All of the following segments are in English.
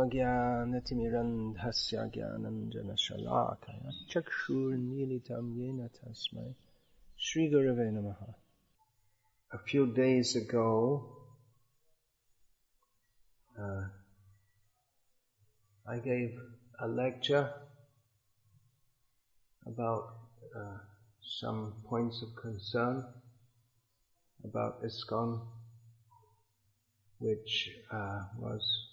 Svamagyanatimirandhasya Gyananjana Shalakaya Chakshurnilitam Yena Tasmai Shri Gurave Namaha. A few days ago, I gave a lecture about some points of concern about ISKCON, which was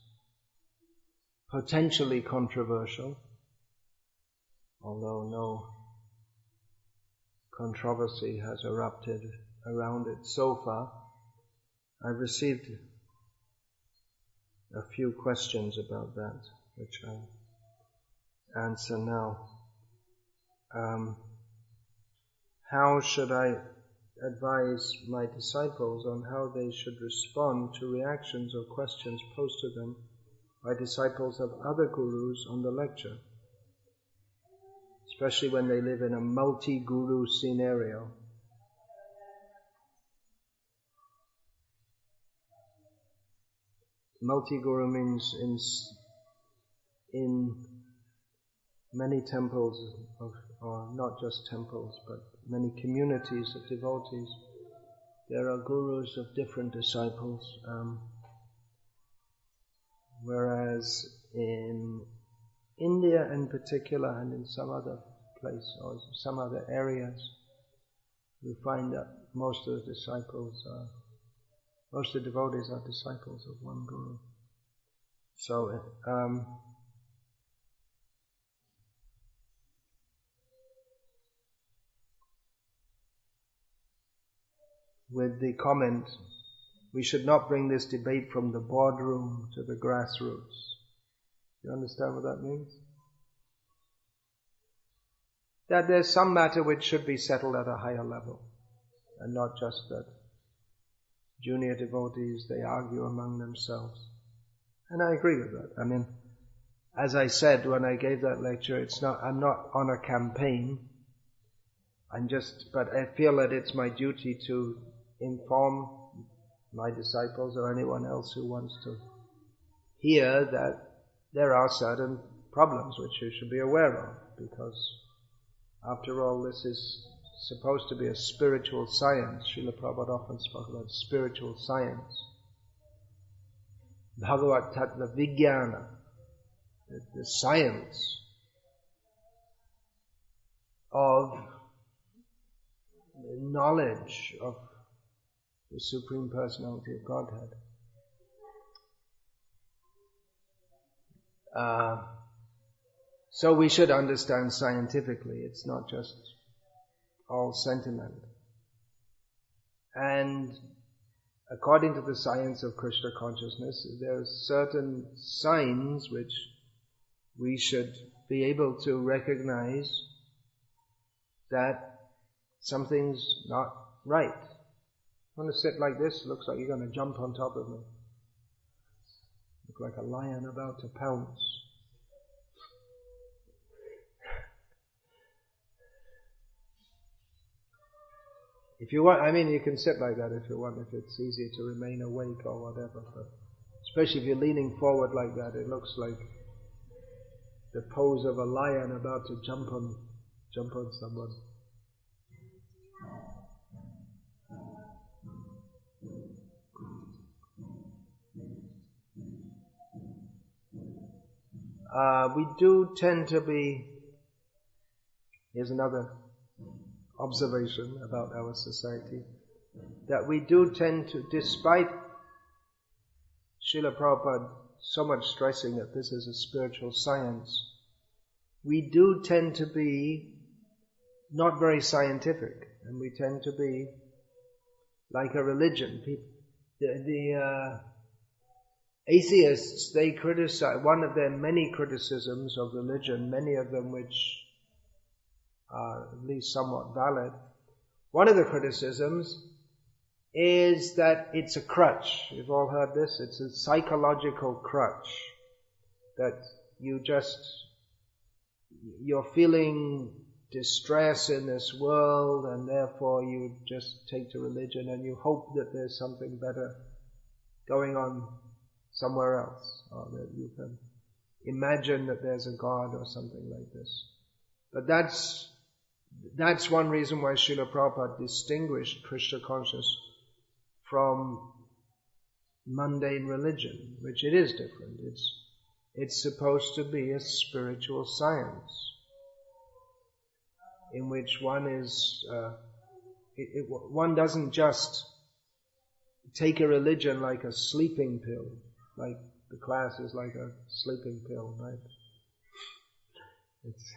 potentially controversial, although no controversy has erupted around it so far. I've received a few questions about that, which I'll answer now. How should I advise my disciples on how they should respond to reactions or questions posed to them by disciples of other gurus on the lecture, especially when they live in a multi-guru scenario? Multi-guru means in many temples, or not just temples, but many communities of devotees, there are gurus of different disciples, whereas in India in particular, and in some other place or some other areas, you find that most of the devotees are disciples of one guru. So, with the comment, we should not bring this debate from the boardroom to the grassroots. You understand what that means? That there's some matter which should be settled at a higher level, and not just that junior devotees, they argue among themselves. And I agree with that. I mean, as I said when I gave that lecture, I'm not on a campaign. But I feel that it's my duty to inform my disciples or anyone else who wants to hear that there are certain problems which you should be aware of, because after all, this is supposed to be a spiritual science. Srila Prabhupada often spoke about spiritual science. Bhagavat Tattva Vijnana, the science of the knowledge of the Supreme Personality of Godhead. So we should understand scientifically, it's not just all sentiment. And according to the science of Krishna consciousness, there are certain signs which we should be able to recognize that something's not right. You want to sit like this? Looks like you're going to jump on top of me. Look like a lion about to pounce. If you want, you can sit like that if you want, if it's easier to remain awake or whatever. But especially if you're leaning forward like that, it looks like the pose of a lion about to jump on someone. We do tend to be, here's another observation about our society, that we do tend to, despite Srila Prabhupada so much stressing that this is a spiritual science, we do tend to be not very scientific, and we tend to be like a religion. The atheists, they criticize, one of their many criticisms of religion, many of them which are at least somewhat valid, one of the criticisms is that it's a crutch. You've all heard this. It's a psychological crutch. That you're feeling distress in this world, and therefore you just take to religion and you hope that there's something better going on somewhere else, or that you can imagine that there's a God or something like this. But that's one reason why Srila Prabhupada distinguished Krishna consciousness from mundane religion, which it is different. It's supposed to be a spiritual science in which one is, one doesn't just take a religion like a sleeping pill, like the class is like a sleeping pill, right? It's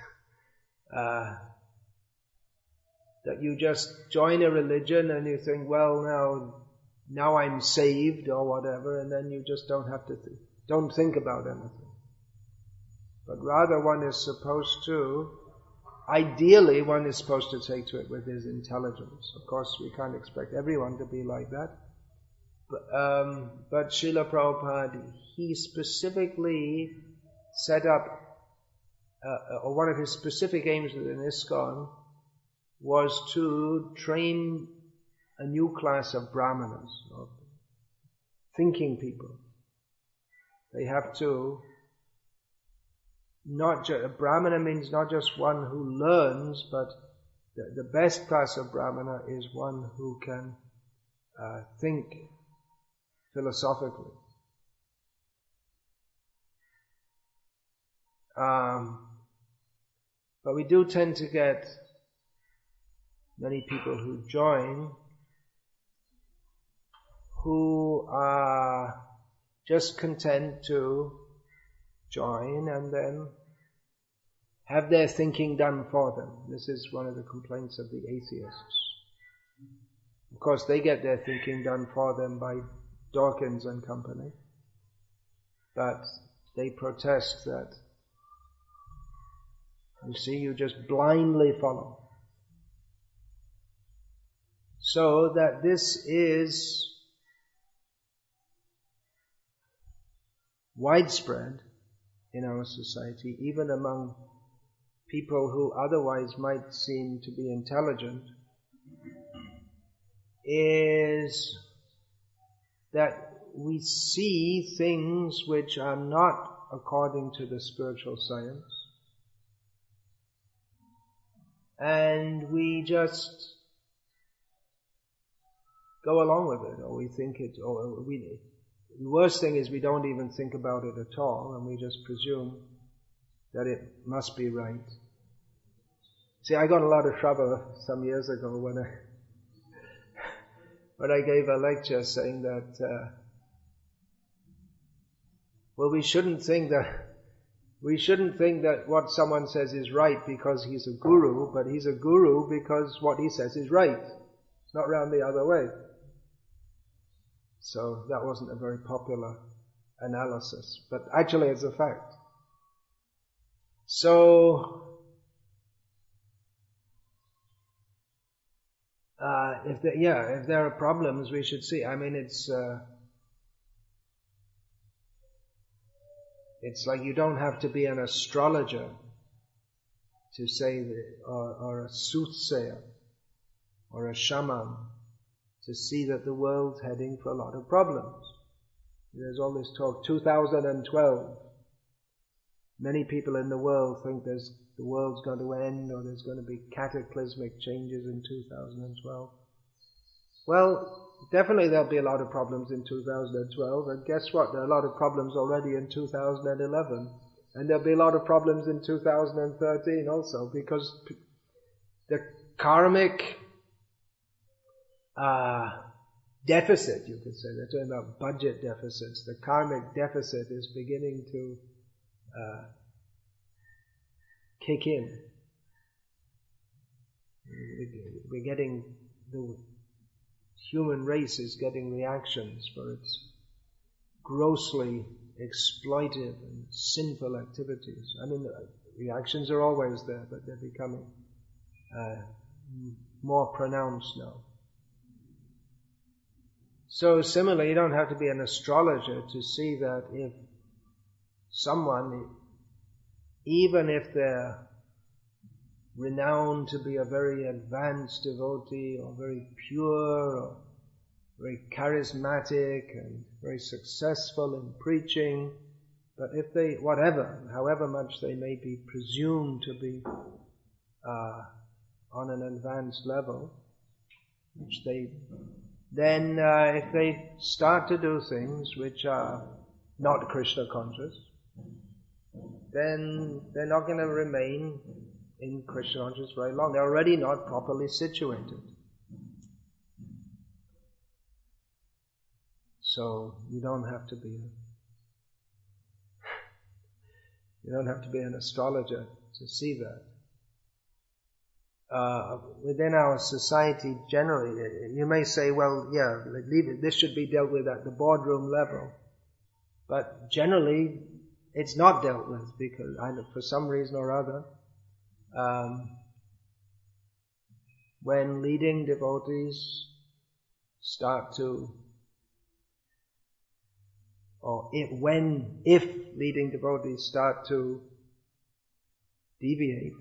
that you just join a religion and you think, well, now I'm saved or whatever, and then you just don't think about anything. But rather one is supposed to, ideally one is supposed to take to it with his intelligence. Of course we can't expect everyone to be like that. But Srila Prabhupada, he specifically set up, or one of his specific aims within ISKCON was to train a new class of brahmanas, of thinking people. They have to, a brahmana means not just one who learns, but the best class of brahmana is one who can think philosophically. But we do tend to get many people who join who are just content to join and then have their thinking done for them. This is one of the complaints of the atheists. Of course, they get their thinking done for them by Dawkins and company, but they protest that, you see, you just blindly follow. So that this is widespread in our society, even among people who otherwise might seem to be intelligent, is that we see things which are not according to the spiritual science, and we just go along with it, or we think it, the worst thing is we don't even think about it at all, and we just presume that it must be right. See, I got a lot of trouble some years ago when I gave a lecture saying that, we shouldn't think that what someone says is right because he's a guru, but he's a guru because what he says is right. It's not round the other way. So that wasn't a very popular analysis, but actually it's a fact. So, if there are problems, we should see. I mean, it's like you don't have to be an astrologer to say that, or a soothsayer, or a shaman, to see that the world's heading for a lot of problems. There's all this talk, 2012. Many people in the world think the world's going to end, or there's going to be cataclysmic changes in 2012. Well, definitely there'll be a lot of problems in 2012, and guess what? There are a lot of problems already in 2011, and there'll be a lot of problems in 2013 also, because the karmic deficit, you could say, they're talking about budget deficits. The karmic deficit is beginning to kick in. The human race is getting reactions for its grossly exploitive and sinful activities. I mean, the reactions are always there, but they're becoming more pronounced now. So similarly, you don't have to be an astrologer to see that if someone, even if they're renowned to be a very advanced devotee, or very pure, or very charismatic and very successful in preaching, But if they, however much they may be presumed to be on an advanced level, then if they start to do things which are not Krishna conscious, then they're not going to remain in Krishna consciousness very long. They're already not properly situated. So you don't have to be an astrologer to see that. Within our society generally, you may say, well, yeah, leave it. This should be dealt with at the boardroom level. But generally, it's not dealt with because for some reason or other, when leading devotees start to, if leading devotees start to deviate,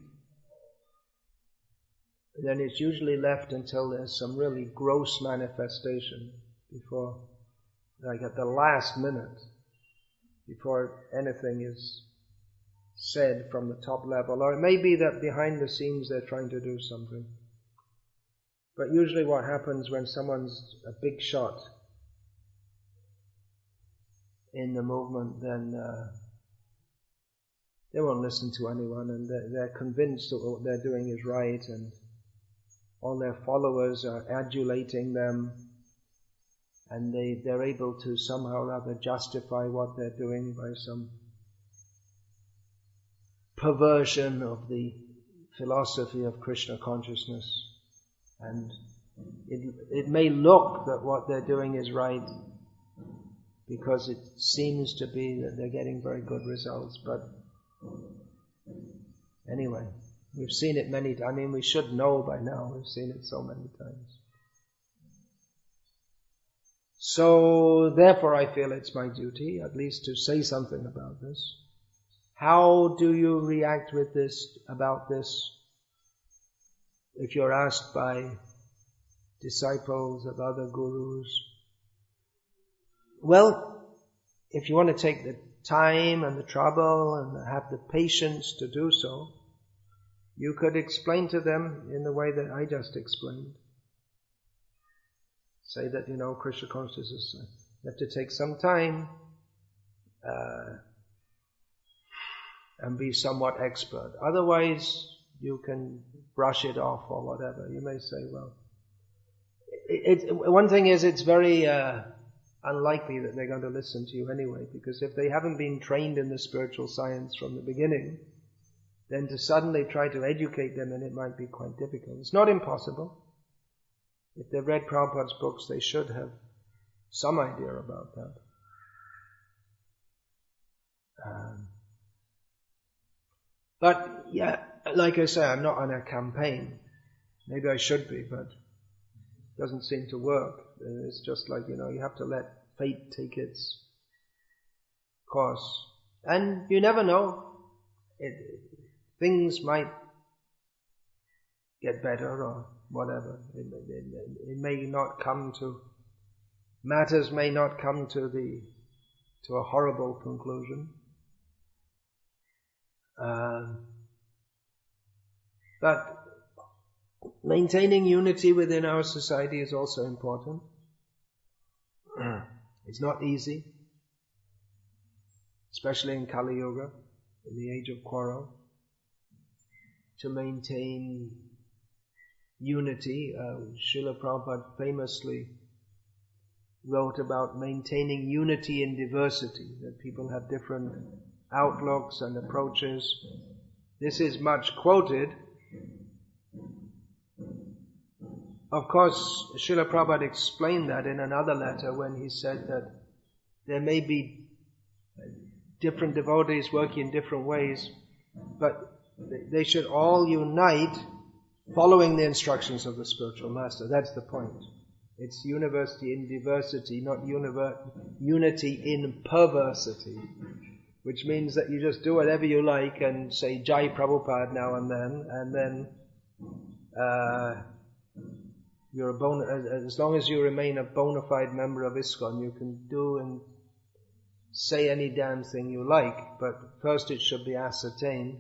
then it's usually left until there's some really gross manifestation before, like at the last minute, before anything is said from the top level. Or it may be that behind the scenes they're trying to do something. But usually what happens when someone's a big shot in the movement, then they won't listen to anyone, and they're convinced that what they're doing is right, and all their followers are adulating them, and they're able to somehow or other justify what they're doing by some perversion of the philosophy of Krishna consciousness. And it may look that what they're doing is right because it seems to be that they're getting very good results, but anyway, we've seen it many times. I mean, we should know by now. We've seen it so many times. So, therefore, I feel it's my duty, at least, to say something about this. How do you react with this, about this, if you're asked by disciples of other gurus? Well, if you want to take the time and the trouble and have the patience to do so, you could explain to them in the way that I just explained. Say that, Krishna consciousness, you have to take some time and be somewhat expert. Otherwise, you can brush it off or whatever. You may say, well, one thing is it's very unlikely that they're going to listen to you anyway, because if they haven't been trained in the spiritual science from the beginning, then to suddenly try to educate them, and it might be quite difficult. It's not impossible. If they've read Prabhupada's books, they should have some idea about that. But yeah, like I say, I'm not on a campaign. Maybe I should be, but it doesn't seem to work. It's just like, you have to let fate take its course. And you never know. Things might get better or whatever. It may not come to, matters may not come to a horrible conclusion. But maintaining unity within our society is also important. It's not easy, especially in Kali Yuga, in the age of quarrel, to maintain unity. Srila Prabhupada famously wrote about maintaining unity in diversity, that people have different outlooks and approaches. This is much quoted. Of course, Srila Prabhupada explained that in another letter when he said that there may be different devotees working in different ways, but they should all unite following the instructions of the spiritual master. That's the point. It's university in diversity, not unity in perversity, which means that you just do whatever you like and say Jai Prabhupada now and then you're as long as you remain a bona fide member of ISKCON, you can do and say any damn thing you like, but first it should be ascertained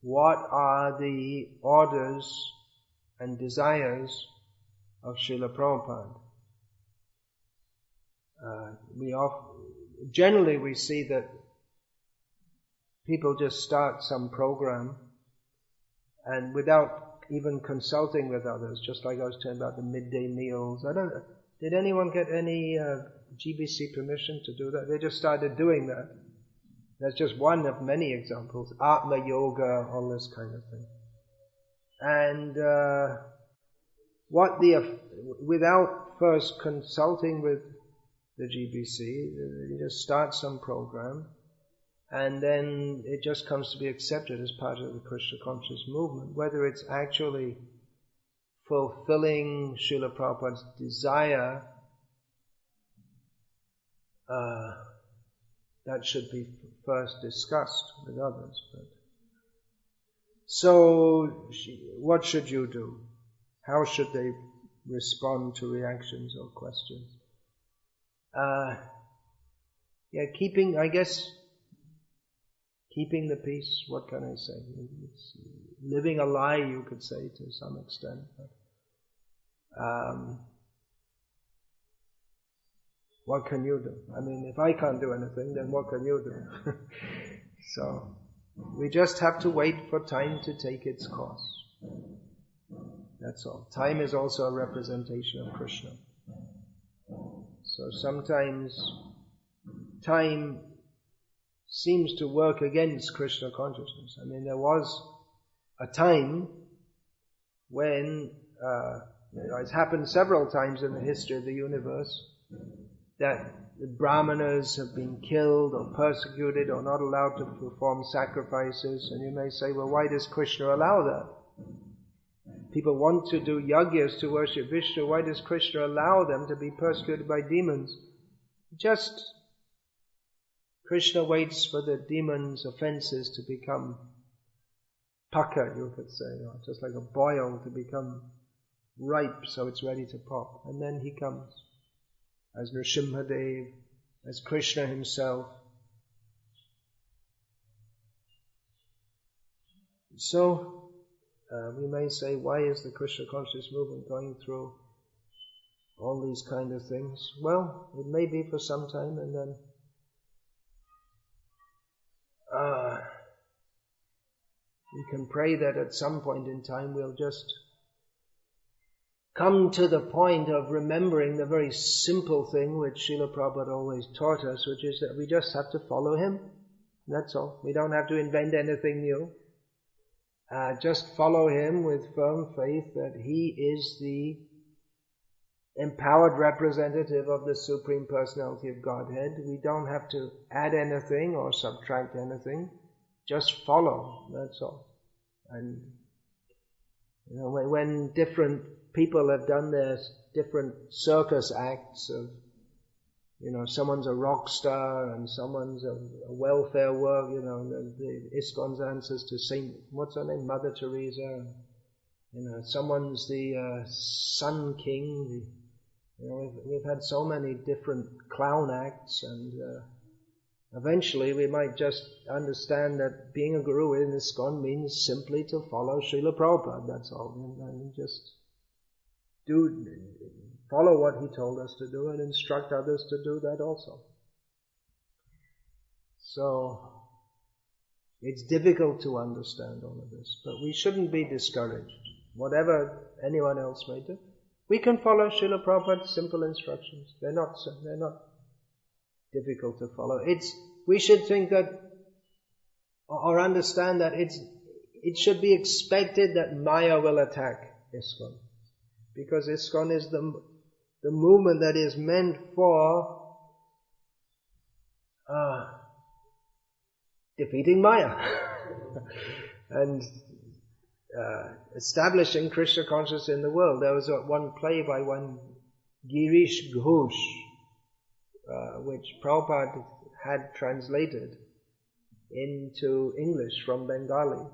what are the orders and desires of Srila Prabhupada. Generally we see that people just start some program and without even consulting with others, just like I was telling about the midday meals. Did anyone get any GBC permission to do that? They just started doing that. That's just one of many examples. Atma Yoga, all this kind of thing. And without first consulting with the GBC, you just start some program, and then it just comes to be accepted as part of the Krishna conscious movement. Whether it's actually fulfilling Srila Prabhupada's desire, that should be first discussed with others. So, what should you do? How should they respond to reactions or questions? Keeping the peace, what can I say? It's living a lie, you could say, to some extent. But, what can you do? I mean, if I can't do anything, then what can you do? So, we just have to wait for time to take its course. That's all. Time is also a representation of Krishna. So sometimes time seems to work against Krishna consciousness. I mean, there was a time when, it's happened several times in the history of the universe, that the Brahmanas have been killed or persecuted or not allowed to perform sacrifices. And you may say, well, why does Krishna allow that? People want to do yagyas to worship Vishnu. Why does Krishna allow them to be persecuted by demons? Just Krishna waits for the demons' offenses to become paka, you could say, just like a boil to become ripe so it's ready to pop. And then he comes as Nrsimhadev, as Krishna himself. So, we may say, why is the Krishna conscious movement going through all these kind of things? Well, it may be for some time, and then we can pray that at some point in time we'll just come to the point of remembering the very simple thing which Srila Prabhupada always taught us, which is that we just have to follow him. That's all. We don't have to invent anything new. Just follow him with firm faith that he is the empowered representative of the Supreme Personality of Godhead. We don't have to add anything or subtract anything. Just follow. That's all. And when different people have done their different circus acts of, someone's a rock star and someone's a welfare work, the ISKCON's answers to Saint, what's her name, Mother Teresa, someone's the Sun King. We've had so many different clown acts, and eventually we might just understand that being a guru in ISKCON means simply to follow Srila Prabhupada, that's all, and just follow what he told us to do and instruct others to do that also. So, it's difficult to understand all of this, but we shouldn't be discouraged. Whatever anyone else may do, we can follow Srila Prabhupada's simple instructions. They're not difficult to follow. We should think that, or understand that it should be expected that Maya will attack ISKCON. Because ISKCON is the movement that is meant for defeating Maya and establishing Krishna consciousness in the world. There was one play by one Girish Ghosh, which Prabhupada had translated into English from Bengali.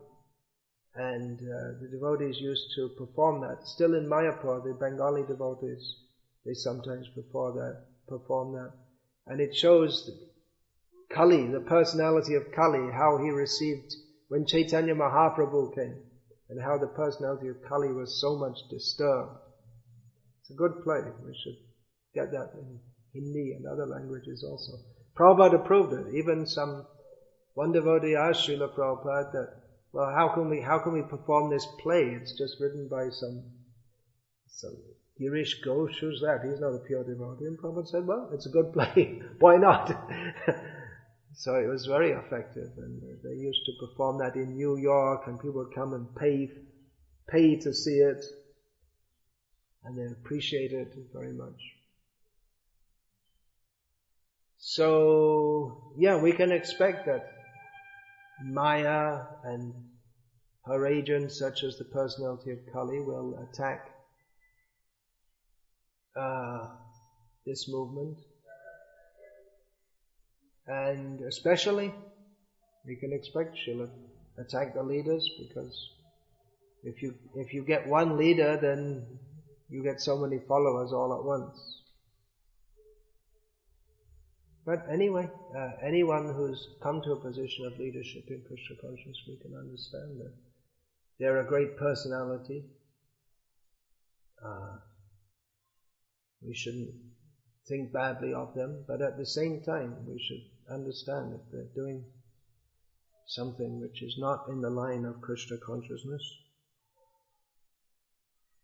And the devotees used to perform that. Still in Mayapur, the Bengali devotees, they sometimes perform that. And it shows Kali, the personality of Kali, how he received when Chaitanya Mahaprabhu came, and how the personality of Kali was so much disturbed. It's a good play. We should get that in Hindi and other languages also. Prabhupada approved it. Even one devotee asked Srila Prabhupada that, well, how can we perform this play? It's just written by some Girish Ghosh, who's that? He's not a pure devotee. And Prabhupada said, well, it's a good play. Why not? So it was very effective, and they used to perform that in New York, and people would come and pay to see it, and they appreciated it very much. So, yeah, we can expect that Maya and her agents, such as the personality of Kali, will attack this movement. And especially, we can expect she'll attack the leaders, because if you get one leader, then you get so many followers all at once. But anyway, anyone who's come to a position of leadership in Krishna consciousness, we can understand that they're a great personality. We shouldn't think badly of them, but at the same time, we should understand that they're doing something which is not in the line of Krishna consciousness.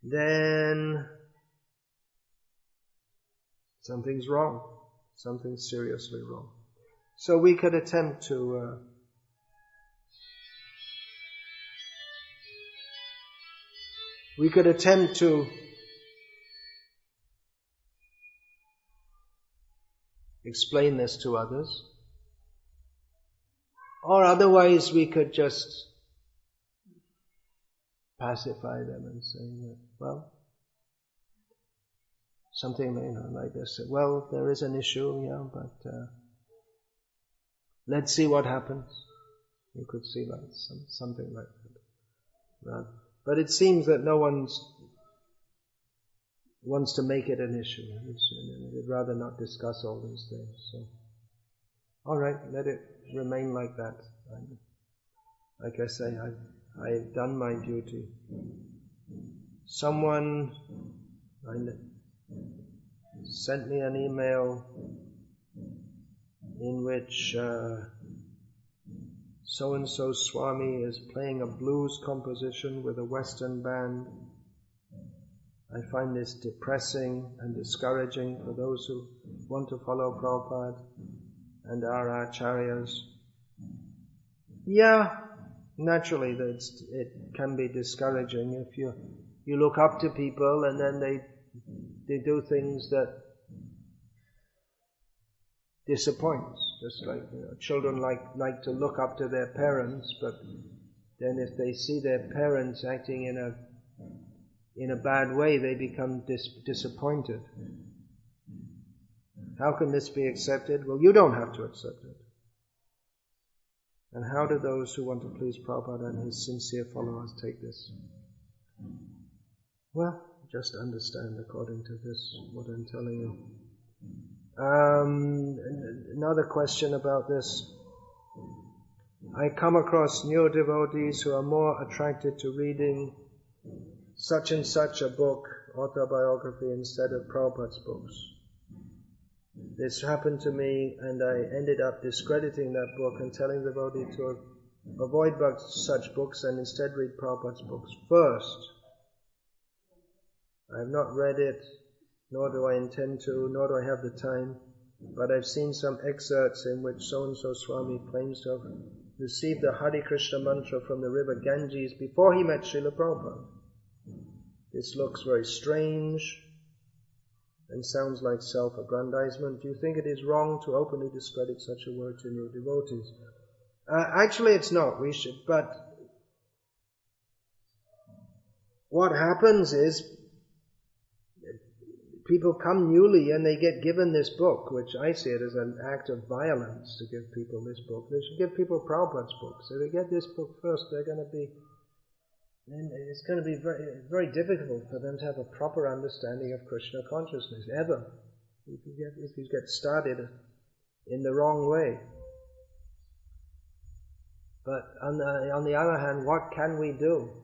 Then something's wrong. Something's seriously wrong. So we could attempt to explain this to others, or otherwise we could just pacify them and say that, well, something like this. Well, there is an issue, yeah, but let's see what happens. You could see like something like that. Right? But it seems that no one wants to make it an issue. They'd rather not discuss all these things. So, all right, let it remain like that. Like I say, I've done my duty. Someone sent me an email in which so-and-so Swami is playing a blues composition with a Western band. I find this depressing and discouraging for those who want to follow Prabhupada and our acharyas. Yeah, naturally it can be discouraging if you look up to people and then they do things that disappoints. Just like children like to look up to their parents, but then if they see their parents acting in a bad way, they become disappointed. How can this be accepted? Well, you don't have to accept it. And how do those who want to please Prabhupada and his sincere followers take this? Well, just understand according to this, what I'm telling you. Another question about this. I come across new devotees who are more attracted to reading such and such a book, autobiography, instead of Prabhupada's books. This happened to me, and I ended up discrediting that book and telling the devotee to avoid such books and instead read Prabhupada's books first. I have not read it, nor do I intend to, nor do I have the time, but I've seen some excerpts in which so-and-so Swami claims to have received the Hare Krishna mantra from the river Ganges before he met Srila Prabhupada. This looks very strange and sounds like self-aggrandizement. Do you think it is wrong to openly discredit such a word to new devotees? Actually, it's not. We should, but what happens is people come newly and they get given this book, which I see it as an act of violence to give people this book. They should give people Prabhupada's book. So they get this book first, it's going to be very, very difficult for them to have a proper understanding of Krishna consciousness, ever. If you get started in the wrong way. But on the other hand, what can we do?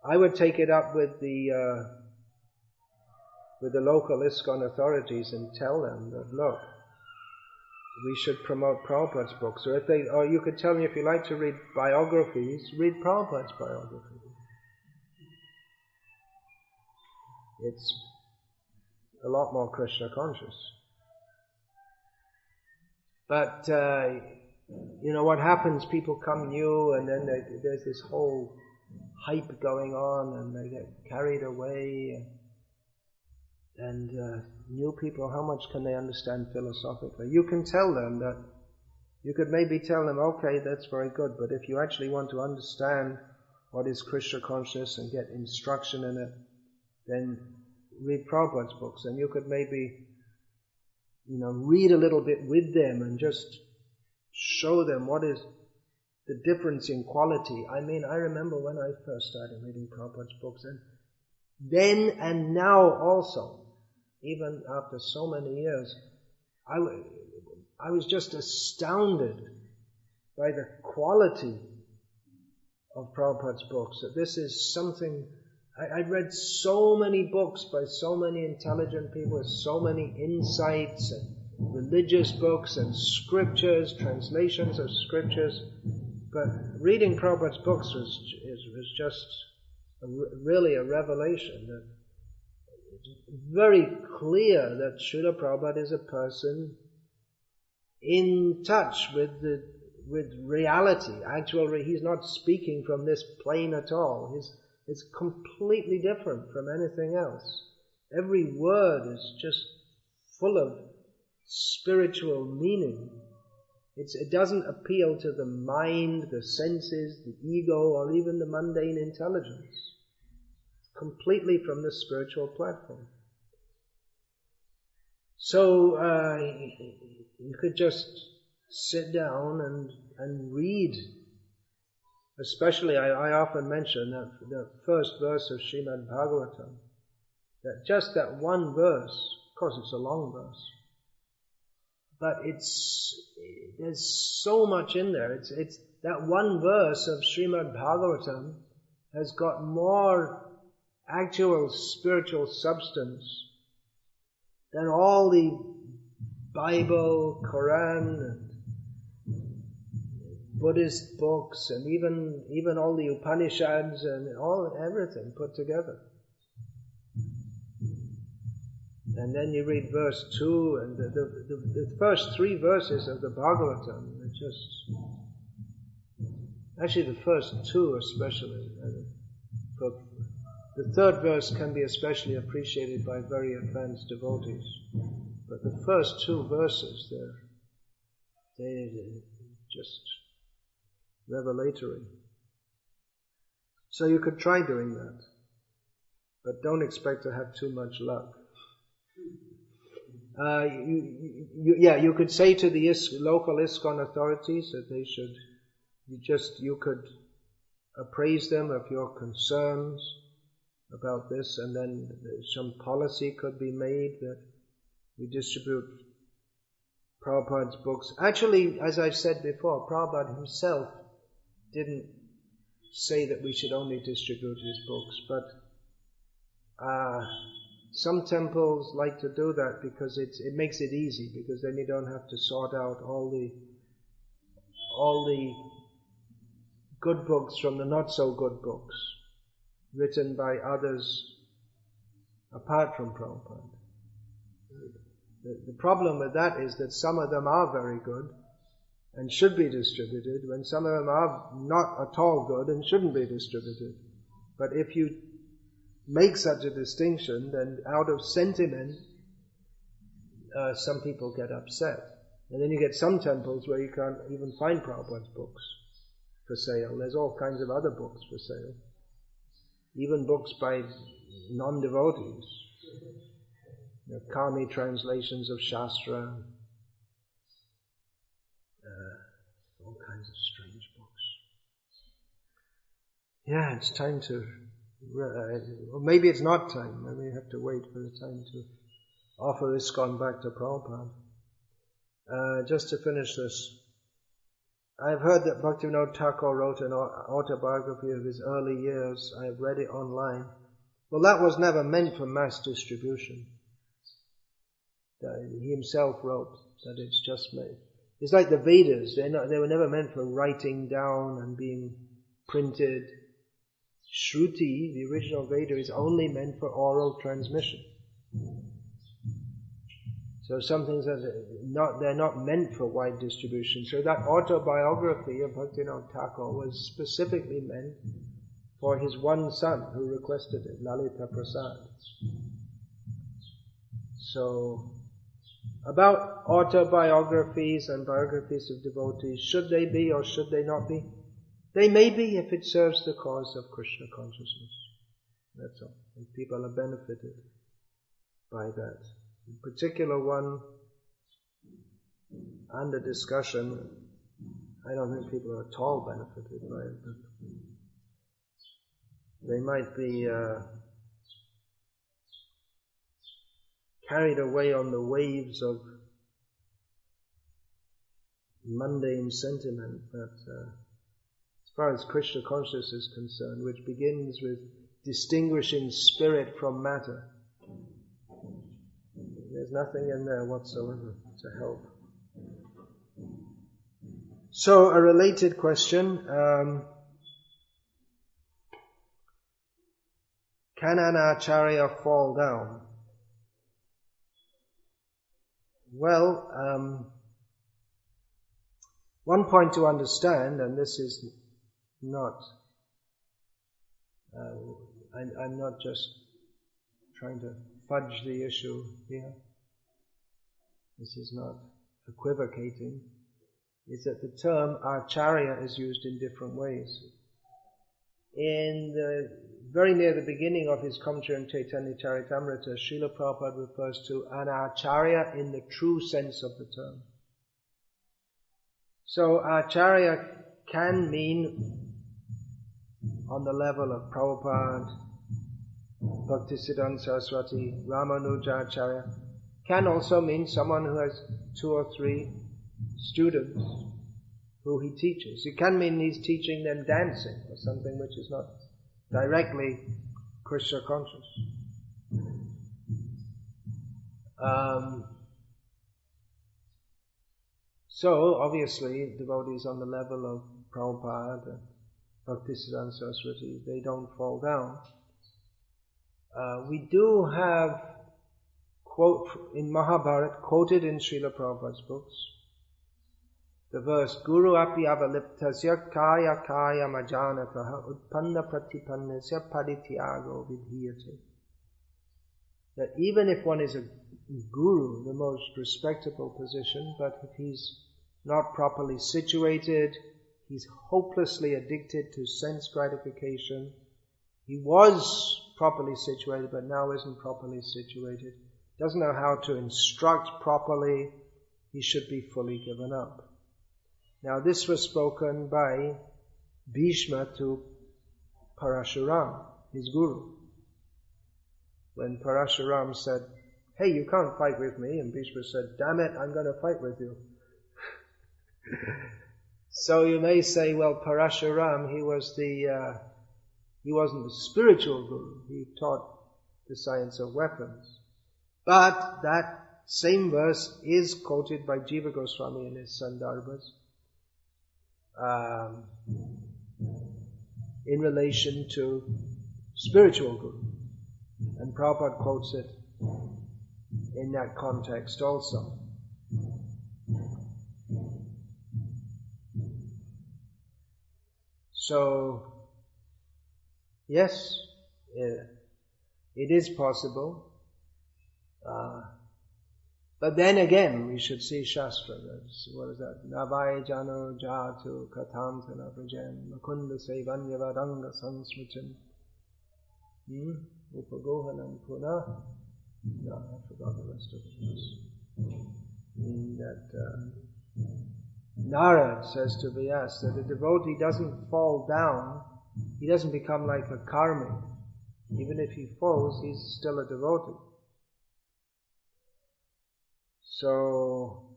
I would take it up with the local ISKCON authorities and tell them that, look, we should promote Prabhupada's books. Or you could tell me, if you like to read biographies, read Prabhupada's biography. It's a lot more Krishna conscious. But, what happens, people come new and then there's this whole hype going on and they get carried away. And new people, how much can they understand philosophically? You can tell them that, you could maybe tell them, okay, that's very good, but if you actually want to understand what is Krishna consciousness and get instruction in it, then read Prabhupada's books. And you could maybe, read a little bit with them and just show them what is the difference in quality. I remember when I first started reading Prabhupada's books, and then and now also, even after so many years, I was just astounded by the quality of Prabhupada's books. That this is something, I'd read so many books by so many intelligent people with so many insights, and religious books and scriptures, translations of scriptures, but reading Prabhupada's books was just really a revelation. That it's very clear that Srila Prabhupada is a person in touch with reality. Actually, he's not speaking from this plane at all. It's completely different from anything else. Every word is just full of spiritual meaning. It doesn't appeal to the mind, the senses, the ego, or even the mundane intelligence. It's completely from the spiritual platform. So you could just sit down and read. Especially, I often mention that the first verse of Srimad Bhagavatam, that just that one verse, of course it's a long verse, but there's so much in there. It's that one verse of Srimad Bhagavatam has got more actual spiritual substance than all the Bible, Quran, and Buddhist books, and even all the Upanishads and everything put together. And then you read verse 2, and the first 3 verses of the Bhagavatam, actually the first 2 especially. But the third verse can be especially appreciated by very advanced devotees. But the first 2 verses, they're just revelatory. So you could try doing that, but don't expect to have too much luck. You could say to the local ISKCON authorities that they should, you could appraise them of your concerns about this, and then some policy could be made that we distribute Prabhupada's books. Actually, as I've said before, Prabhupada himself didn't say that we should only distribute his books, but some temples like to do that because it makes it easy, because then you don't have to sort out all the good books from the not so good books written by others apart from Prabhupada. The problem with that is that some of them are very good and should be distributed, when some of them are not at all good and shouldn't be distributed. But if you make such a distinction, then out of sentiment, some people get upset. And then you get some temples where you can't even find Prabhupada's books for sale. There's all kinds of other books for sale. Even books by non-devotees. Kami translations of Shastra. All kinds of strange books. Yeah, it's time to... or maybe it's not time. Maybe we have to wait for the time to offer ISKCON back to Prabhupada. Just to finish this, I've heard that Bhaktivinoda Thakur wrote an autobiography of his early years. I've read it online. Well, that was never meant for mass distribution. He himself wrote that it's just made. It's like the Vedas. They were never meant for writing down and being printed. Shruti, the original Veda, is only meant for oral transmission. So some things they're not meant for wide distribution. So that autobiography of Bhaktivinoda Thakur was specifically meant for his one son who requested it, Lalita Prasad. So, about autobiographies and biographies of devotees, should they be or should they not be? They may be if it serves the cause of Krishna consciousness. That's all. If people are benefited by that. The particular one under discussion, I don't think people are at all benefited by it, but they might be carried away on the waves of mundane sentiment. But as far as Krishna consciousness is concerned, which begins with distinguishing spirit from matter, there's nothing in there whatsoever to help. So, a related question, can an acharya fall down? Well, one point to understand, and this is not, I'm not just trying to fudge the issue here. This is not equivocating. Is that the term acharya is used in different ways. Very near the beginning of his commentary on Chaitanya Charitamrita, Srila Prabhupada refers to an acharya in the true sense of the term. So acharya can mean on the level of Prabhupada, Bhaktisiddhanta Saraswati, Ramanuja Acharya, can also mean someone who has 2 or 3 students who he teaches. It can mean he's teaching them dancing or something which is not directly Krishna conscious. So, obviously, devotees on the level of Prabhupada, Bhaktisiddhanta Saraswati, they don't fall down. We do have quote in Mahabharata, quoted in Srila Prabhupada's books, the verse, Guru api avaliptasya kaya kaya majanataha utpanna pratipannasya parityago vidhiyate. That even if one is a guru, the most respectable position, but if he's not properly situated, he's hopelessly addicted to sense gratification, he was properly situated but now isn't properly situated, doesn't know how to instruct properly, he should be fully given up. Now this was spoken by Bhishma to Parashuram, his guru. When Parashuram said, hey, you can't fight with me, and Bhishma said, damn it, I'm going to fight with you. So you may say, well, Parashuram, he wasn't the spiritual guru, he taught the science of weapons. But that same verse is quoted by Jiva Goswami in his Sandarbhas in relation to spiritual guru. And Prabhupada quotes it in that context also. So, yes, it is possible. But then again, we should see Shastra. What is that? Navai jano jatu katantana prajan makunda sevanyavadanga sansmritam. Upagohanam puna. No, I forgot the rest of the verse. That Narad says to Vyas that a devotee doesn't fall down, he doesn't become like a karmi. Even if he falls, he's still a devotee. So,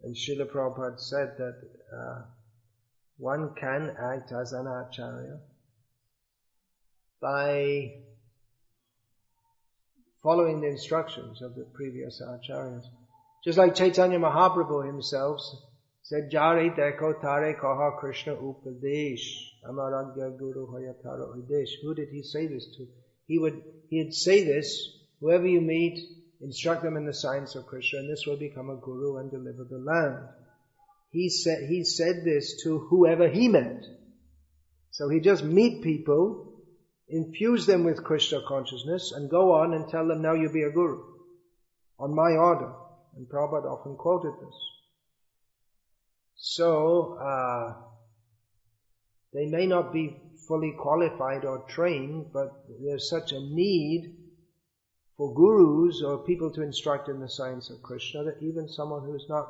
And Srila Prabhupada said that one can act as an acharya by following the instructions of the previous acharyas. Just like Chaitanya Mahaprabhu himself said, Jare Deko Tare Kaha Krishna Upadesh Amaragya Guru Hayatara Udesh. Who did he say this to? He'd say this, whoever you meet, instruct them in the science of Krishna, and this will become a guru and deliver the land. He said this to whoever he met. So he just meet people, infuse them with Krishna consciousness, and go on and tell them, now you be a guru, on my order. And Prabhupada often quoted this. So, they may not be fully qualified or trained, but there's such a need for gurus or people to instruct in the science of Krishna that even someone who is not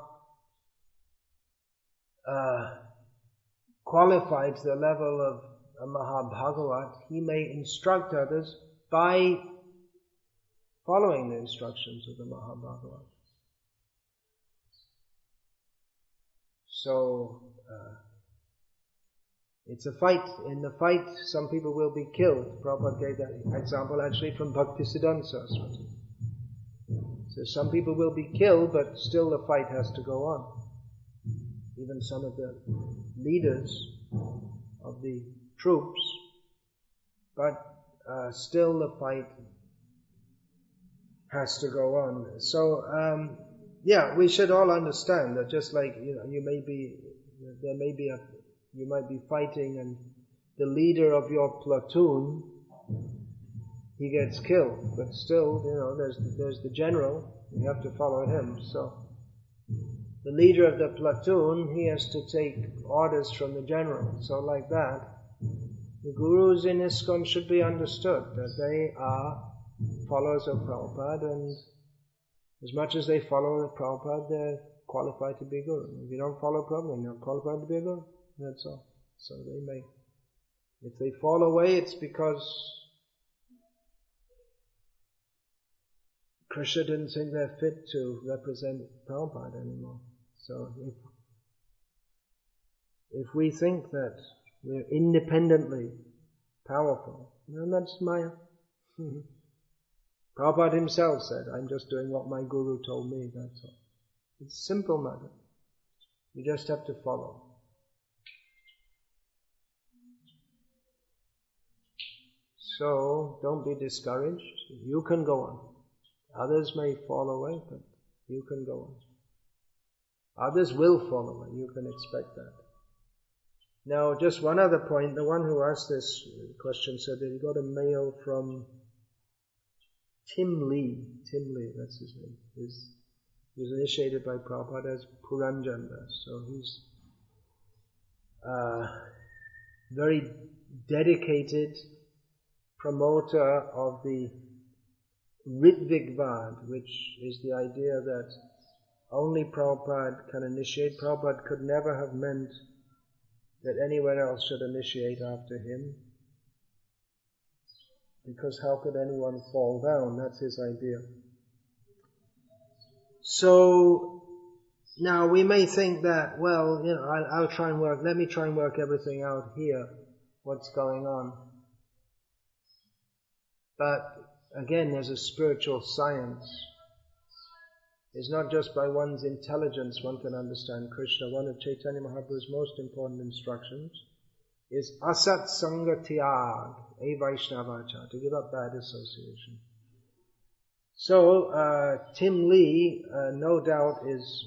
qualified to the level of a Mahabhagavat, he may instruct others by following the instructions of the Mahabhagavat. So, it's a fight. In the fight, some people will be killed. Prabhupada gave that example actually from Bhakti Siddhanta Saraswati. So some people will be killed, but still the fight has to go on. Even some of the leaders of the troops, but still the fight has to go on. So, we should all understand that just like, you might be fighting and the leader of your platoon, he gets killed, but still, there's the general, you have to follow him. So the leader of the platoon, he has to take orders from the general. So like that, the gurus in ISKCON should be understood that they are followers of Prabhupada, and as much as they follow the Prabhupada, they're qualified to be guru. If you don't follow Prabhupada, you're not qualified to be a guru. That's all. So if they fall away, it's because Krishna didn't think they're fit to represent Prabhupada anymore. So if we think that we're independently powerful, then that's Maya. Prabhupada himself said, I'm just doing what my guru told me, that's all. It's a simple matter. You just have to follow. So, don't be discouraged. You can go on. Others may fall away, but you can go on. Others will fall away. You can expect that. Now, just one other point. The one who asked this question said that he got a mail from Tim Lee. Tim Lee, that's his name. He was initiated by Prabhupada as Puranjanda. So he's very dedicated promoter of the Ritvigvad, which is the idea that only Prabhupada can initiate. Prabhupada could never have meant that anyone else should initiate after him, because how could anyone fall down? That's his idea. So now we may think that, well, I'll try and let me try and work everything out here, what's going on. But again, there's a spiritual science. It's not just by one's intelligence one can understand Krishna. One of Chaitanya Mahaprabhu's most important instructions is asat sanga tyag, a Vaishnavacha, to give up bad association. So, Tim Lee, no doubt is,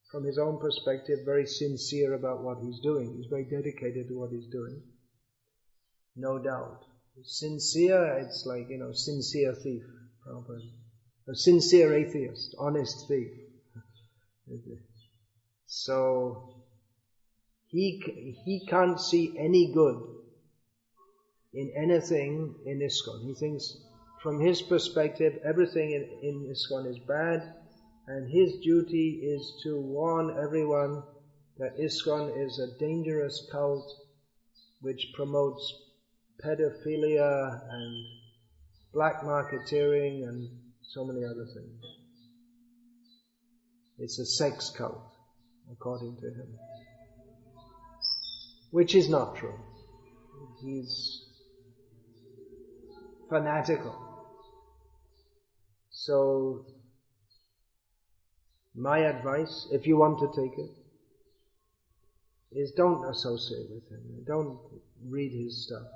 from his own perspective, very sincere about what he's doing. He's very dedicated to what he's doing. No doubt. Sincere, it's like, sincere thief. A sincere atheist, honest thief. So, he can't see any good in anything in ISKCON. He thinks, from his perspective, everything in ISKCON is bad, and his duty is to warn everyone that ISKCON is a dangerous cult which promotes pedophilia and black marketeering and so many other things. It's a sex cult. according to him. Which is not true. He's fanatical. So, my advice, if you want to take it, is don't associate with him. Don't read his stuff.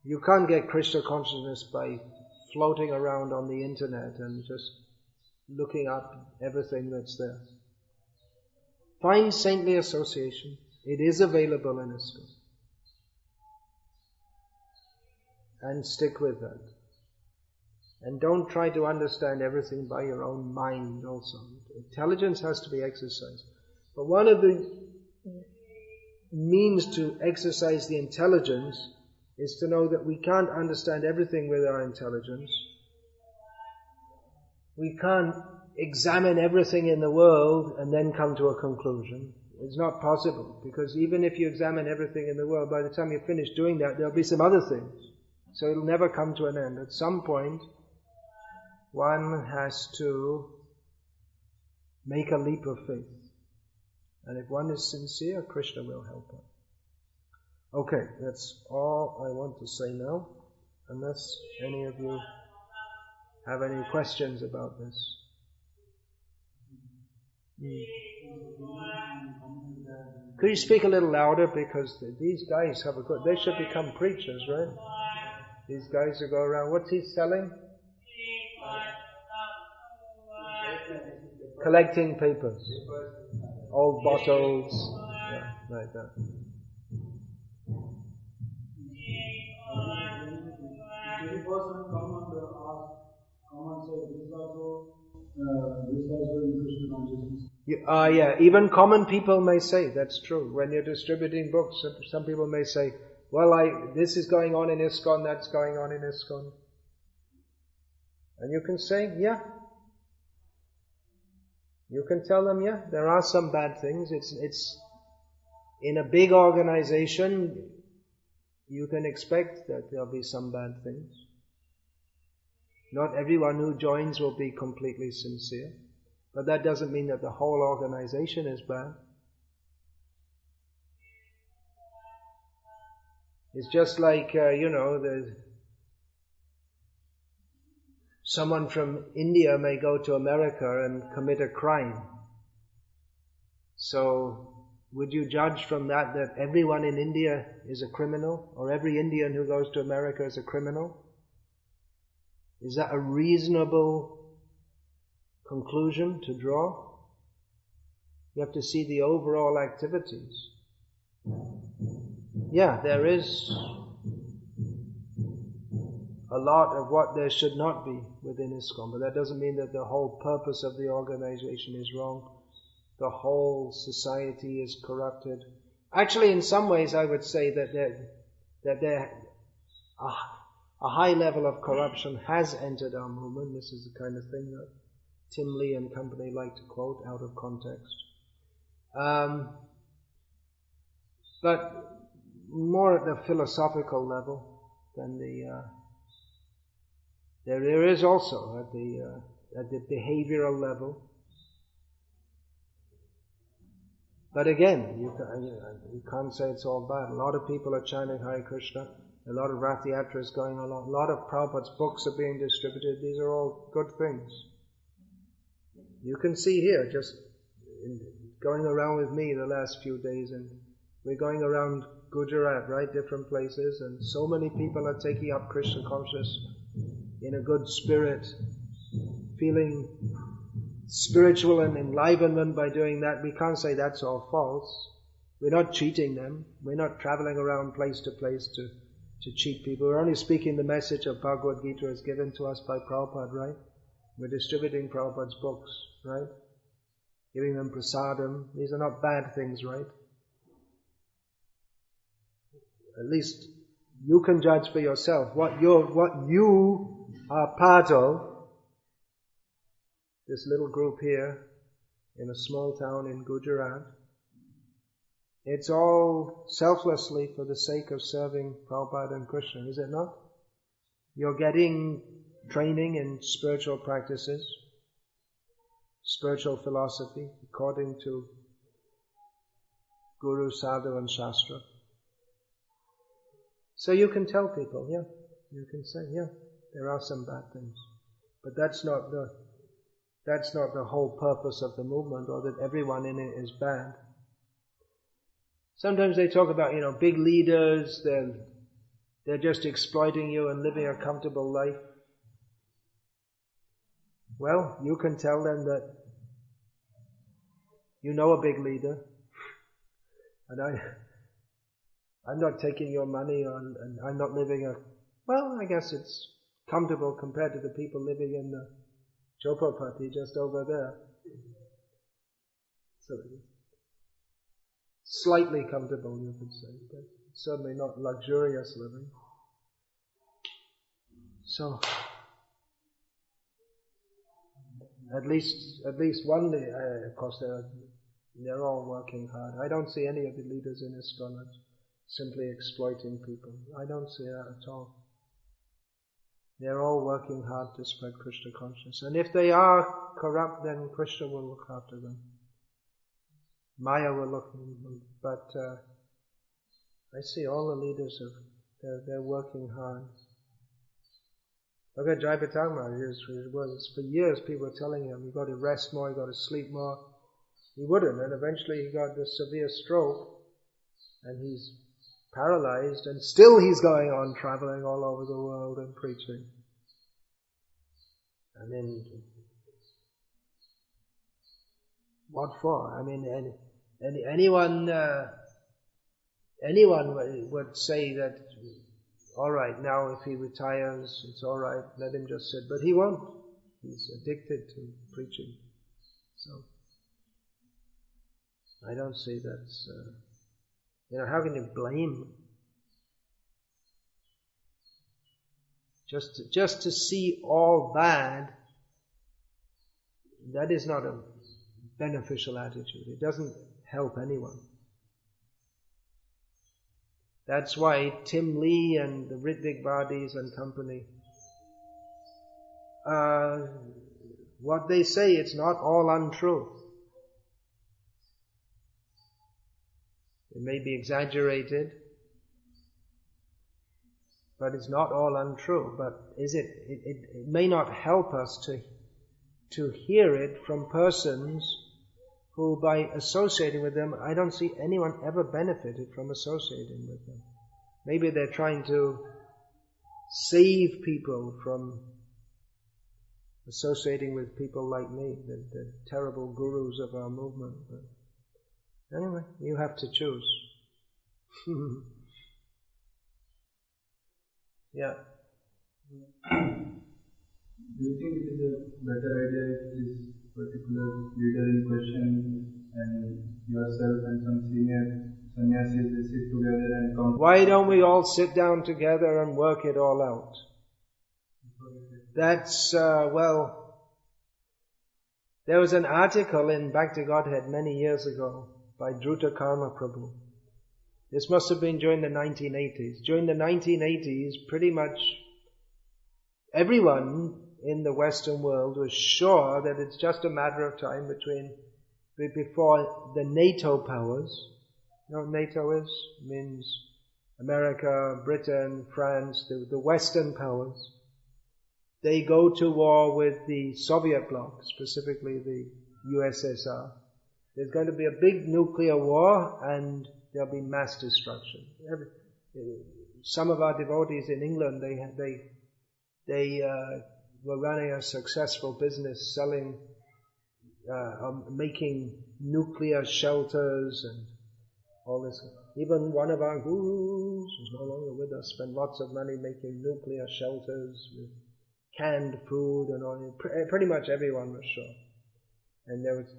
You can't get Krishna consciousness by floating around on the internet and just looking up everything that's there. Find saintly association. It is available in ISKCON. And stick with that. And don't try to understand everything by your own mind also. Intelligence has to be exercised. But one of the means to exercise the intelligence is to know that we can't understand everything with our intelligence. We can't examine everything in the world and then come to a conclusion. It's not possible, because even if you examine everything in the world, by the time you finish doing that, there'll be some other things. So it'll never come to an end. At some point, one has to make a leap of faith. And if one is sincere, Krishna will help one. Okay, that's all I want to say now, unless any of you have any questions about this. Could you speak a little louder, because these guys have they should become preachers, right? These guys who go around, what's he selling? Collecting papers. Old bottles. Yeah, like that. If a person come and say, this is also in Krishna consciousness. Yeah, even common people may say, that's true. When you're distributing books, some people may say, well, this is going on in ISKCON, that's going on in ISKCON. And you can say, yeah. You can tell them, yeah, there are some bad things. It's in a big organization, you can expect that there'll be some bad things. Not everyone who joins will be completely sincere. But that doesn't mean that the whole organization is bad. It's just like, there's someone from India may go to America and commit a crime. So, would you judge from that everyone in India is a criminal? Or every Indian who goes to America is a criminal? Is that a reasonable conclusion to draw? You have to see the overall activities. Yeah, there is a lot of what there should not be within ISKCON, but that doesn't mean that the whole purpose of the organization is wrong. The whole society is corrupted. Actually, in some ways, I would say that a high level of corruption has entered our movement. This is the kind of thing that Tim Lee and company like to quote out of context. But more at the philosophical level than there is also at the behavioral level. But again, you can't say it's all bad. A lot of people are chanting Hare Krishna. A lot of Rath Yatra is going on. A lot of Prabhupada's books are being distributed. These are all good things. You can see here, just going around with me the last few days, and we're going around Gujarat, right, different places, and so many people are taking up Krishna consciousness in a good spirit, feeling spiritual and enlivenment by doing that. We can't say that's all false. We're not cheating them. We're not traveling around place to place to cheat people. We're only speaking the message of Bhagavad Gita as given to us by Prabhupada, right? We're distributing Prabhupada's books, right? Giving them prasadam. These are not bad things, right? At least you can judge for yourself what you are part of. This little group here in a small town in Gujarat. It's all selflessly for the sake of serving Prabhupada and Krishna, is it not? You're getting training in spiritual practices, spiritual philosophy according to Guru, Sadhu and Shastra. So you can tell people, yeah, you can say, yeah, there are some bad things. But that's not the whole purpose of the movement, or that everyone in it is bad. Sometimes they talk about, big leaders, they're just exploiting you and living a comfortable life. Well, you can tell them that you know a big leader, and I'm not taking your money and I'm not living I guess it's comfortable compared to the people living in the Chopapati just over there. So slightly comfortable, you could say, but certainly not luxurious living. So at least one day, of course they're all working hard. I don't see any of the leaders in ISKCON simply exploiting people. I don't see that at all. They're all working hard to spread Krishna consciousness. And if they are corrupt, then Krishna will look after them. Maya will look after them. But I see all the leaders they're working hard. Look at Jayapataka Maharaj. For years people were telling him, you've got to rest more, you've got to sleep more. He wouldn't, and eventually he got this severe stroke, and he's paralyzed, and still he's going on traveling all over the world and preaching. I mean, what for? I mean, anyone would say that, all right, now if he retires, it's all right, let him just sit. But he won't. He's addicted to preaching. So I don't see that's... how can you blame? Just to see all bad, that is not a beneficial attitude. It doesn't help anyone. That's why Tim Lee and the Ritvik Vardis and company, what they say, it's not all untrue. It may be exaggerated, but it's not all untrue. But it may not help us to hear it from persons who, by associating with them, I don't see anyone ever benefited from associating with them. Maybe they're trying to save people from associating with people like me, the terrible gurus of our movement. But anyway, you have to choose. Yeah. Do you think it is a better idea if this particular leader in question and yourself and some senior sannyasis, they sit together and come? Why don't we all sit down together and work it all out? That's, there was an article in Bhakti Godhead many years ago by Dhruta Karma Prabhu. This must have been during the 1980s. During the 1980s, pretty much everyone in the Western world was sure that it's just a matter of time before the NATO powers. You know what NATO is? It means America, Britain, France, the Western powers. They go to war with the Soviet bloc, specifically the USSR. There's going to be a big nuclear war and there'll be mass destruction. Some of our devotees in England, they were running a successful business selling, making nuclear shelters and all this. Even one of our gurus, who's no longer with us, spent lots of money making nuclear shelters with canned food and all. Pretty much everyone was sure. And there was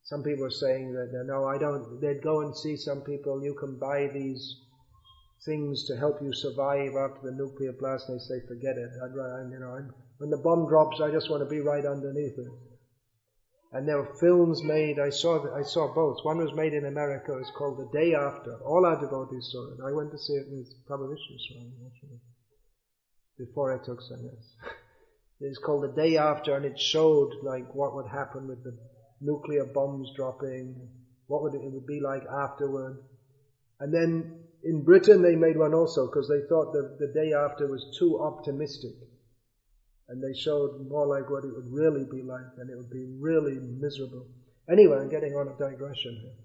some people were saying that, no, they'd go and see some people, you can buy these things to help you survive after the nuclear blast. They say, forget it. When the bomb drops, I just want to be right underneath it. And there were films made. I saw both. One was made in America. It's called The Day After. All our devotees saw it. I went to see it with Prabhu Vishnu Swami, actually, before I took sannyas. It's called The Day After, and it showed like what would happen with the nuclear bombs dropping, what would it would be like afterward. And then in Britain they made one also because they thought the day after was too optimistic. And they showed more like what it would really be like, and it would be really miserable. Anyway, I'm getting on a digression here.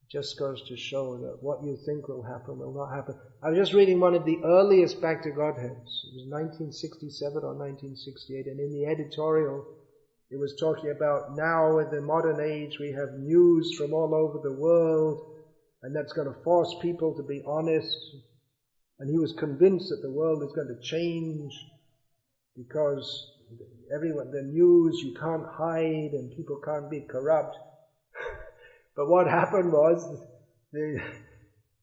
It just goes to show that what you think will happen will not happen. I was just reading one of the earliest Back to Godheads. It was 1967 or 1968, and in the editorial it was talking about now in the modern age we have news from all over the world, and that's going to force people to be honest. And he was convinced that the world is going to change because the news, you can't hide and people can't be corrupt. But what happened was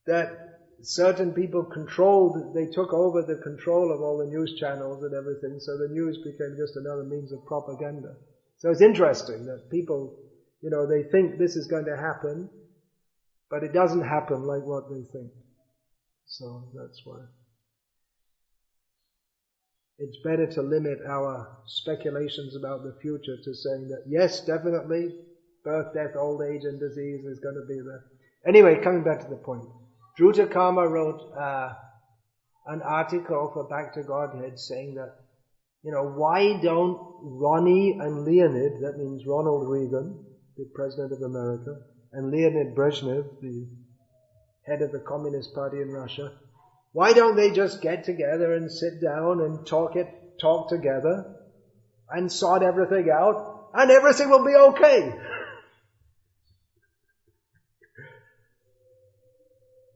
that certain people they took over the control of all the news channels and everything, so the news became just another means of propaganda. So it's interesting that people, they think this is going to happen, but it doesn't happen like what they think. So that's why it's better to limit our speculations about the future to saying that yes, definitely, birth, death, old age and disease is going to be there. Anyway, coming back to the point. Dhruta Karma wrote an article for Back to Godhead saying that, why don't Ronnie and Leonid, that means Ronald Reagan, the President of America, and Leonid Brezhnev, the head of the Communist Party in Russia, why don't they just get together and sit down and talk together and sort everything out, and everything will be okay?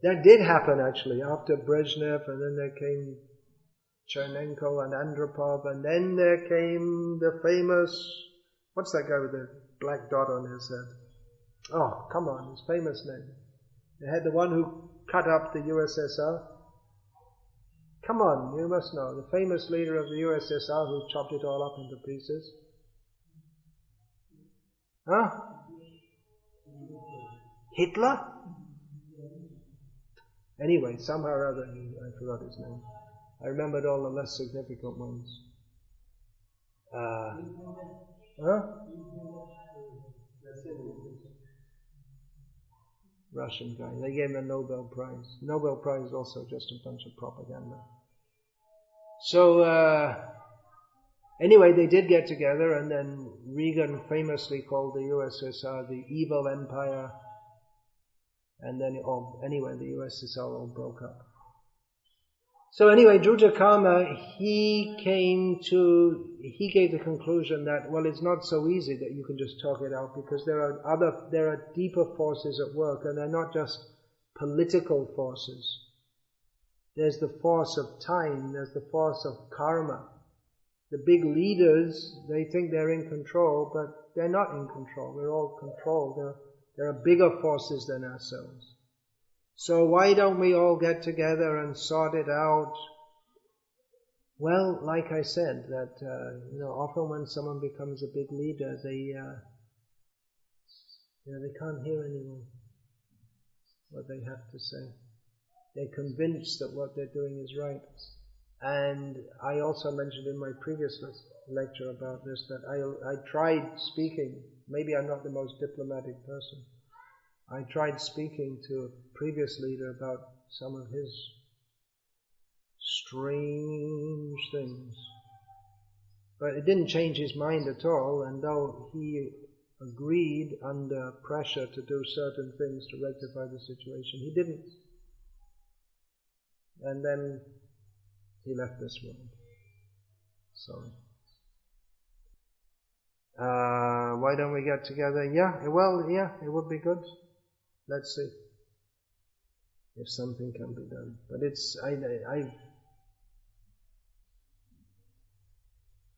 That did happen actually after Brezhnev, and then there came Chernenko and Andropov, and then there came the famous, what's that guy with the black dot on his head? Oh, come on, his famous name. They had the one who cut up the USSR. Come on, you must know. The famous leader of the USSR who chopped it all up into pieces. Huh? Hitler? Anyway, somehow or other, I forgot his name. I remembered all the less significant ones. Huh? Russian guy. They gave him a Nobel Prize. Nobel Prize is also just a bunch of propaganda. So, anyway, they did get together, and then Reagan famously called the USSR the evil empire, and then the USSR all broke up. So anyway, Dhruta Karma, he gave the conclusion that, well, it's not so easy that you can just talk it out, because there are deeper forces at work, and they're not just political forces. There's the force of time, there's the force of karma. The big leaders, they think they're in control, but they're not in control. We're all controlled. There are bigger forces than ourselves. So why don't we all get together and sort it out? Well, like I said, that often when someone becomes a big leader, they can't hear anyone what they have to say. They're convinced that what they're doing is right. And I also mentioned in my previous lecture about this that I tried speaking. Maybe I'm not the most diplomatic person. I tried speaking to a previous leader about some of his strange things. But it didn't change his mind at all, and though he agreed under pressure to do certain things to rectify the situation, he didn't. And then he left this world. So, why don't we get together? It would be good. Let's see if something can be done. But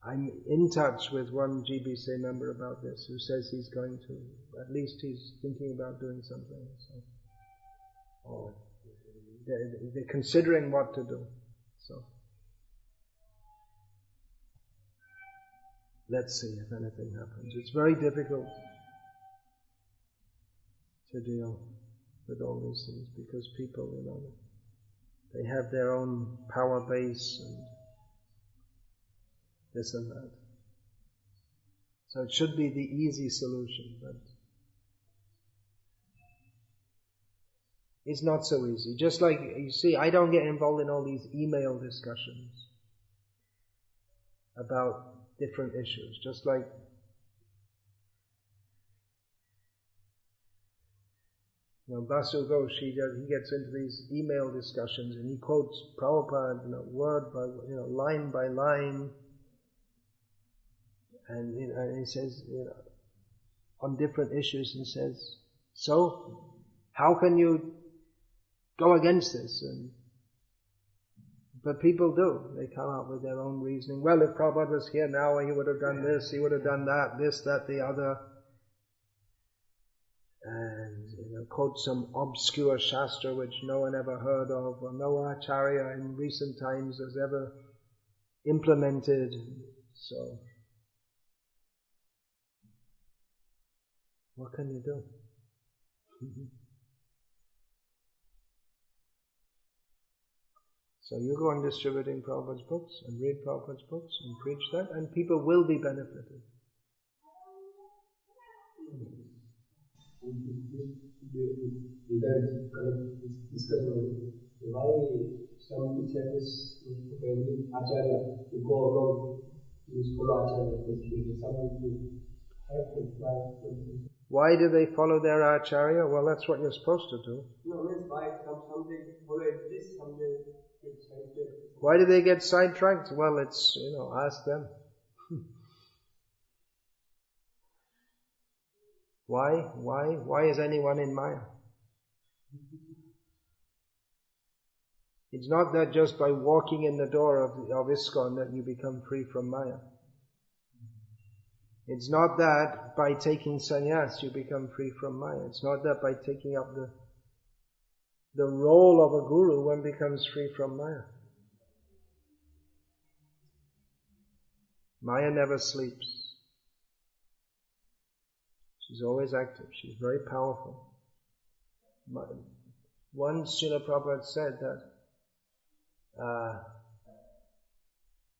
I'm in touch with one GBC member about this who says he's going to, at least he's thinking about doing something. So, they're considering what to do. So, let's see if anything happens. It's very difficult to deal with all these things because people, they have their own power base, and this and that. So it should be the easy solution, but it's not so easy. Just like, you see, I don't get involved in all these email discussions about different issues. Just like Basu Ghosh, he gets into these email discussions and he quotes Prabhupada, word by, line by line, and he says, on different issues, and says, so how can you go against this? But people do. They come up with their own reasoning. Well, if Prabhupada was here now, he would have done this, he would have done that, this, that, the other. And quote some obscure shastra which no one ever heard of, or no acharya in recent times has ever implemented. So, what can you do? So you go on distributing Prabhupada's books and read Prabhupada's books and preach that, and people will be benefited. Why some disciples when acharya you go along, you follow acharya. Why do they follow their acharya? Well, that's what you're supposed to do. No, it's why someday follow this, someday get sidetracked. Why do they get sidetracked? Well, it's, ask them. Why is anyone in Maya? It's not that just by walking in the door of ISKCON that you become free from Maya. It's not that by taking sannyas you become free from Maya. It's not that by taking up the role of a guru one becomes free from Maya. Maya never sleeps. She's always active. She's very powerful. Once Srila Prabhupada said that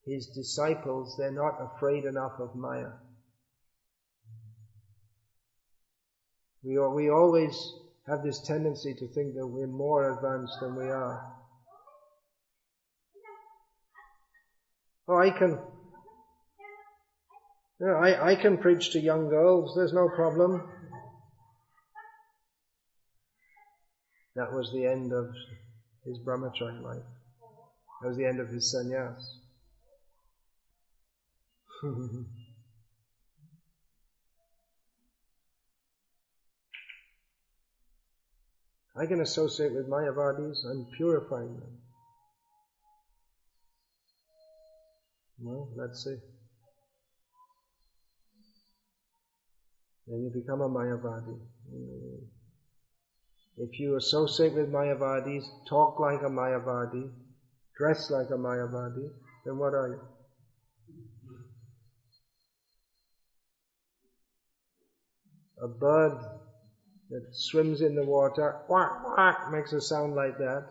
his disciples, they're not afraid enough of Maya. We always have this tendency to think that we're more advanced than we are. Oh, I can preach to young girls, there's no problem. That was the end of his brahmachari life. That was the end of his sannyas. I can associate with Mayavadis, I'm purifying them. Well, let's see. Then you become a Mayavadi. If you associate with Mayavadis, talk like a Mayavadi, dress like a Mayavadi, then what are you? A bird that swims in the water, quack, quack, makes a sound like that,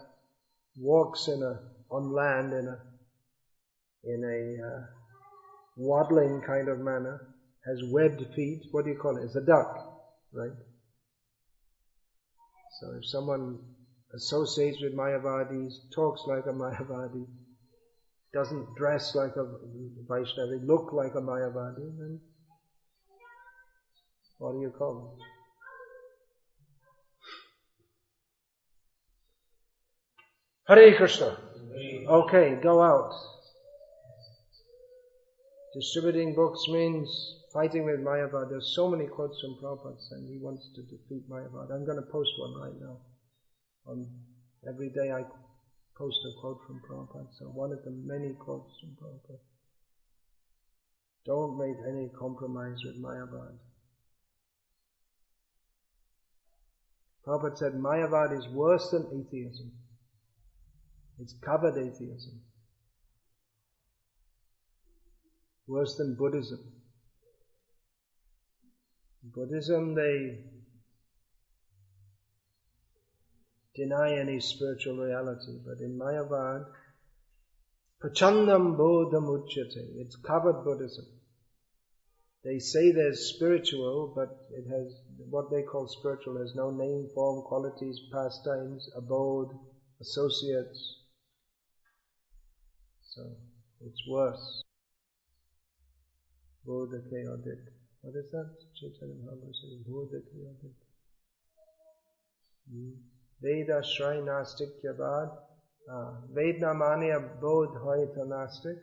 walks on land in a waddling kind of manner, has webbed feet. What do you call it? It's a duck, right? So if someone associates with Mayavadis, talks like a Mayavadi, doesn't dress like a Vaishnavi, look like a Mayavadi, then what do you call them? Hare Krishna. Okay, go out. Distributing books means fighting with Mayavad. There's so many quotes from Prabhupada saying he wants to defeat Mayavad. I'm going to post one right now. Every day I post a quote from Prabhupada. So one of the many quotes from Prabhupada. Don't make any compromise with Mayavad. Prabhupada said Mayavad is worse than atheism. It's covered atheism. Worse than Buddhism. Buddhism, they deny any spiritual reality, but in Mayavad, Prachandam bodham uchyate. It's covered Buddhism. They say there's spiritual, but it has, what they call spiritual has no name, form, qualities, pastimes, abode, associates. So, it's worse. Bodha chaotic. What is that? Chaitanya Mahaprabhu says, Bodha chaotic. Veda Shrai Nastik Yavad. Vedna Mania Bodh Hoita Nastik.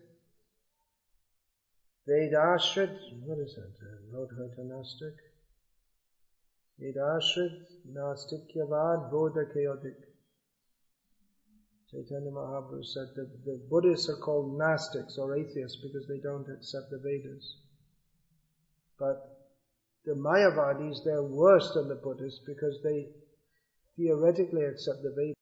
Vedashrit, what is that? Bodh Hoita Nastik. Vedashrit Nastik Yavad Bodha chaotic. Chaitanya Mahaprabhu said that the Buddhists are called Gnostics or atheists because they don't accept the Vedas. But the Mayavadis, they're worse than the Buddhists because they theoretically accept the Vedas.